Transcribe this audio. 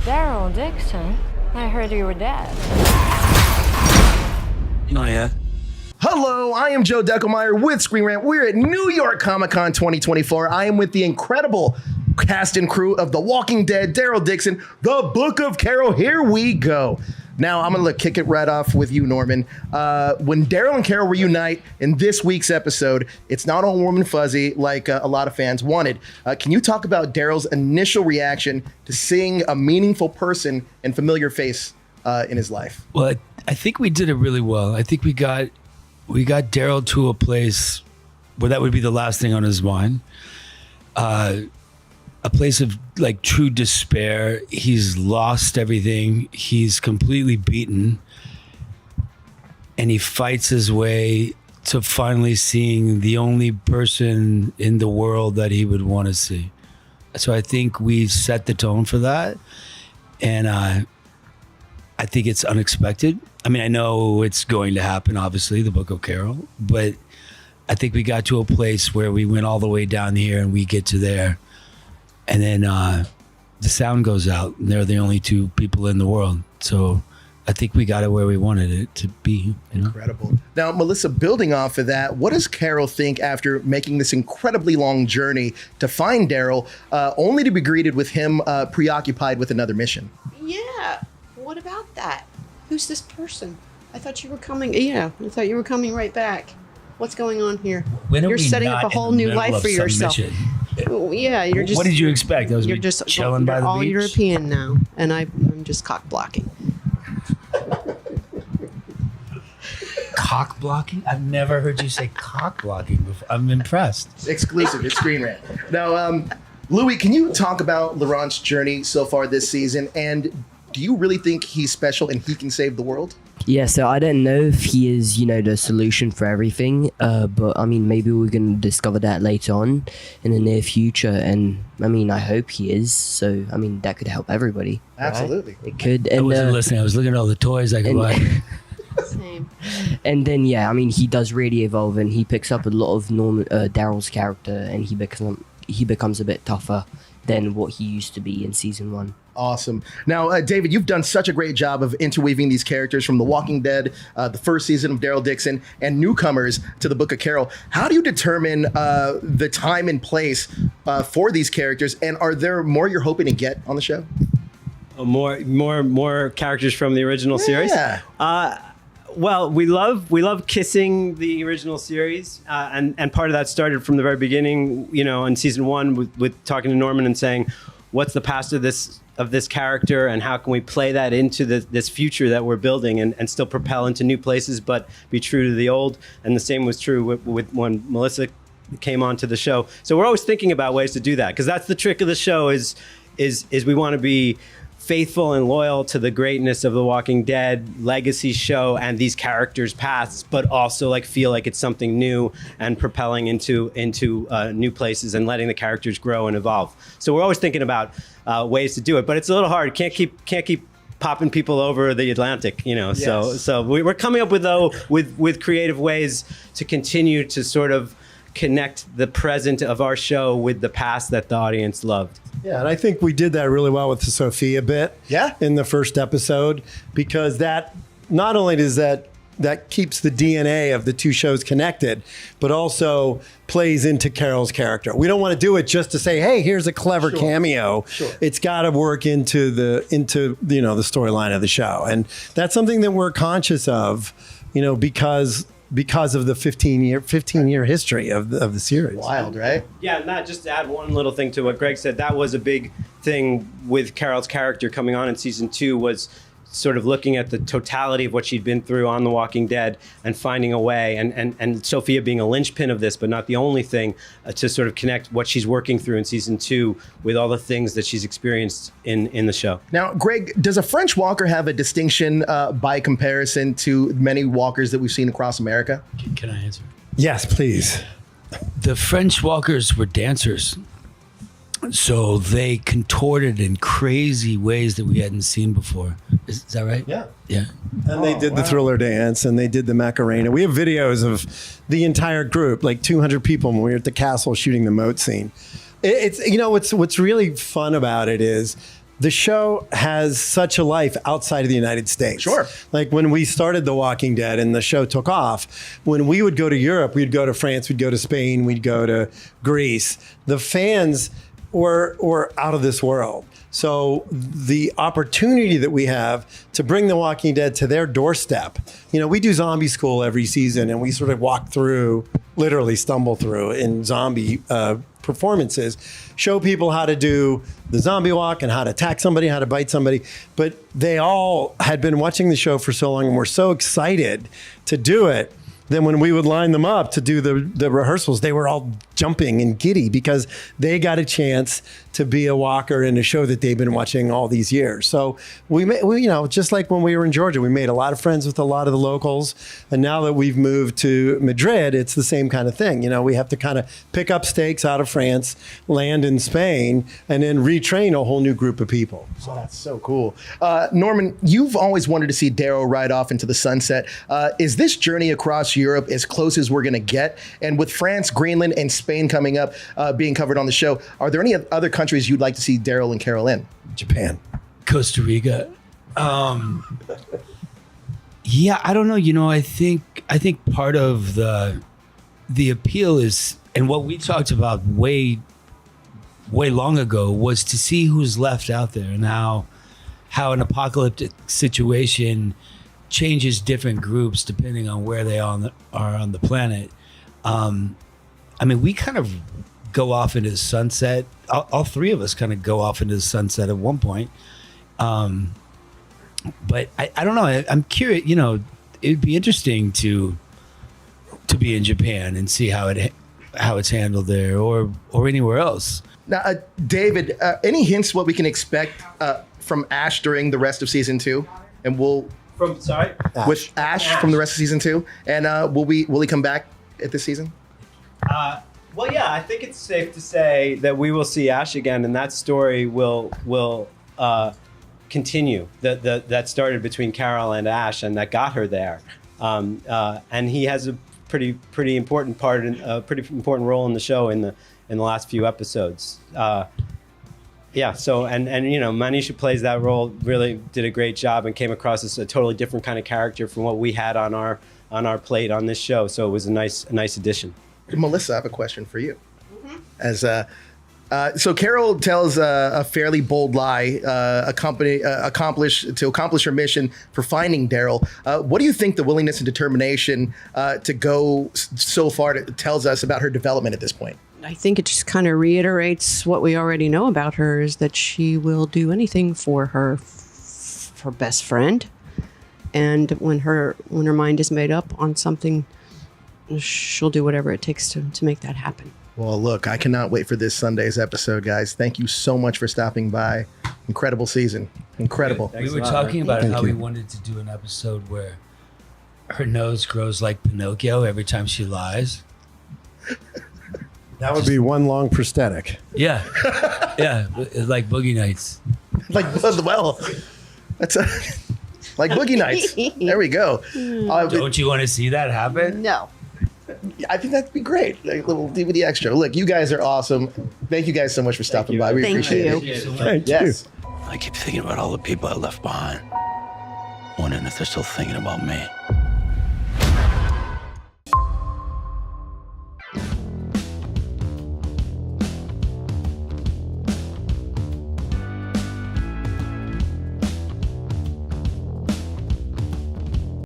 Daryl Dixon? I heard you were dead. Not yet. Hello, I am Joe Deckelmeyer with Screen Rant. We're at New York Comic Con 2024. I am with the incredible cast and crew of The Walking Dead, Daryl Dixon, The Book of Carol. Here we go. Now, I'm going to kick it right off with you, Norman. When Daryl and Carol reunite in this week's episode, it's not all warm and fuzzy like a lot of fans wanted. Can you talk about Daryl's initial reaction to seeing a meaningful person and familiar face in his life? Well, I think we did it really well. I think we got Daryl to a place where that would be the last thing on his mind. A place of like true despair. He's lost everything. He's completely beaten. And he fights his way to finally seeing the only person in the world that he would want to see. So I think we set the tone for that. And I think it's unexpected. I mean, I know it's going to happen, obviously, the Book of Carol, but I think we got to a place where we went all the way down here and we get to there. And then the sound goes out and they're the only two people in the world. So I think we got it where we wanted it to be. You know? Incredible. Now, Melissa, building off of that, what does Carol think after making this incredibly long journey to find Daryl, only to be greeted with him preoccupied with another mission? Yeah. What about that? Who's this person? I thought you were coming. Yeah, I thought you were coming right back. What's going on here? You're setting up a whole new life for yourself. Oh, yeah, you're just. What did you expect? You're just chilling by the all beach. European now, and I'm just cock blocking. Cock blocking? I've never heard you say cock blocking before. I'm impressed. Exclusive. It's Screen Rant. Now, Louis, can you talk about Laurent's journey so far this season? And do you really think he's special and he can save the world? Yeah, so I don't know if he is, the solution for everything, but I mean, maybe we're going to discover that later on in the near future, and I mean, I hope he is, so I mean, that could help everybody. Absolutely. Right? It could. And, I wasn't listening, I was looking at all the toys I could buy. Same. And then, yeah, I mean, he does really evolve, and he picks up a lot of Daryl's character, and he becomes a bit tougher than what he used to be in season 1. Awesome. Now, David, you've done such a great job of interweaving these characters from The Walking Dead, the first season of Daryl Dixon, and newcomers to the Book of Carol. How do you determine the time and place for these characters, and are there more you're hoping to get on the show? More characters from the original series. Well, we love kissing the original series, and part of that started from the very beginning. In season 1 with talking to Norman and saying, what's the past of this character, and how can we play that into this future that we're building and still propel into new places, but be true to the old. And the same was true with when Melissa came onto the show. So we're always thinking about ways to do that, because that's the trick of the show is we want to be faithful and loyal to the greatness of The Walking Dead legacy show and these characters' pasts, but also feel like it's something new and propelling into new places and letting the characters grow and evolve. So we're always thinking about ways to do it, but it's a little hard. Can't keep popping people over the Atlantic, Yes. So we're coming up with creative ways to continue to sort of connect the present of our show with the past that the audience loved. Yeah, and I think we did that really well with the Sophia bit. Yeah. In the first episode, because that not only does that keeps the DNA of the two shows connected, but also plays into Carol's character. We don't want to do it just to say, hey, here's a clever cameo. Sure. It's got to work into the storyline of the show. And that's something that we're conscious of, because of the 15-year history of the series. Wild, right? Yeah, not just to add one little thing to what Greg said, that was a big thing with Carol's character coming on in season 2, was sort of looking at the totality of what she'd been through on The Walking Dead and finding a way, and Sophia being a linchpin of this, but not the only thing, to sort of connect what she's working through in season 2 with all the things that she's experienced in the show. Now, Greg, does a French walker have a distinction by comparison to many walkers that we've seen across America? Can I answer? Yes, please. The French walkers were dancers. So they contorted in crazy ways that we hadn't seen before. Is that right? Yeah. Yeah. And they did the Thriller dance, and they did the Macarena. We have videos of the entire group, 200 people, when we were at the castle shooting the moat scene. It's what's really fun about it is the show has such a life outside of the United States. Sure. Like when we started The Walking Dead and the show took off, when we would go to Europe, we'd go to France, we'd go to Spain, we'd go to Greece. The fans were out of this world. So the opportunity that we have to bring The Walking Dead to their doorstep, we do zombie school every season and we sort of walk through, literally stumble through in zombie performances, show people how to do the zombie walk and how to attack somebody, how to bite somebody. But they all had been watching the show for so long and were so excited to do it. Then when we would line them up to do the rehearsals, they were all jumping and giddy because they got a chance to be a walker in a show that they've been watching all these years. So we just like when we were in Georgia, we made a lot of friends with a lot of the locals. And now that we've moved to Madrid, it's the same kind of thing. We have to kind of pick up stakes out of France, land in Spain, and then retrain a whole new group of people. So that's so cool. Norman, you've always wanted to see Daryl ride off into the sunset. Is this journey across Europe as close as we're going to get? And with France, Greenland, and Spain coming up, being covered on the show, are there any other countries you'd like to see Daryl and Carol in? Japan. Costa Rica. Yeah, I don't know. I think part of the appeal is, and what we talked about way long ago, was to see who's left out there and how an apocalyptic situation changes different groups depending on where they are on the planet. We kind of go off into the sunset. All three of us kind of go off into the sunset at one point. But I don't know. I'm curious. It'd be interesting to be in Japan and see how it's handled there, or anywhere else. Now, David, any hints what we can expect from Ash during the rest of season 2? And with Ash from the rest of season 2, and will he come back at this season? Well, yeah, I think it's safe to say that we will see Ash again, and that story will continue. That started between Carol and Ash, and that got her there. And he has a pretty important part, a pretty important role in the show in the last few episodes. Yeah. So and Manisha plays that role. Really did a great job and came across as a totally different kind of character from what we had on our plate on this show. So it was a nice addition. Melissa, I have a question for you. Mm-hmm. So Carol tells a fairly bold lie, accomplish her mission for finding Daryl. What do you think the willingness and determination to go so far tells us about her development at this point? I think it just kind of reiterates what we already know about her, is that she will do anything for her best friend. And when her mind is made up on something, she'll do whatever it takes to make that happen. Well, look, I cannot wait for this Sunday's episode, guys. Thank you so much for stopping by. Incredible season. Incredible. We were talking about how we wanted to do an episode where her nose grows like Pinocchio every time she lies. That would be one long prosthetic. Yeah. Yeah. Like Boogie Nights. Like Boogie Nights. There we go. Don't you want to see that happen? No. I think that'd be great. Like a little DVD extra. Look, you guys are awesome. Thank you guys so much for stopping by. We appreciate it. Thank Yes. I keep thinking about all the people I left behind, wondering if they're still thinking about me.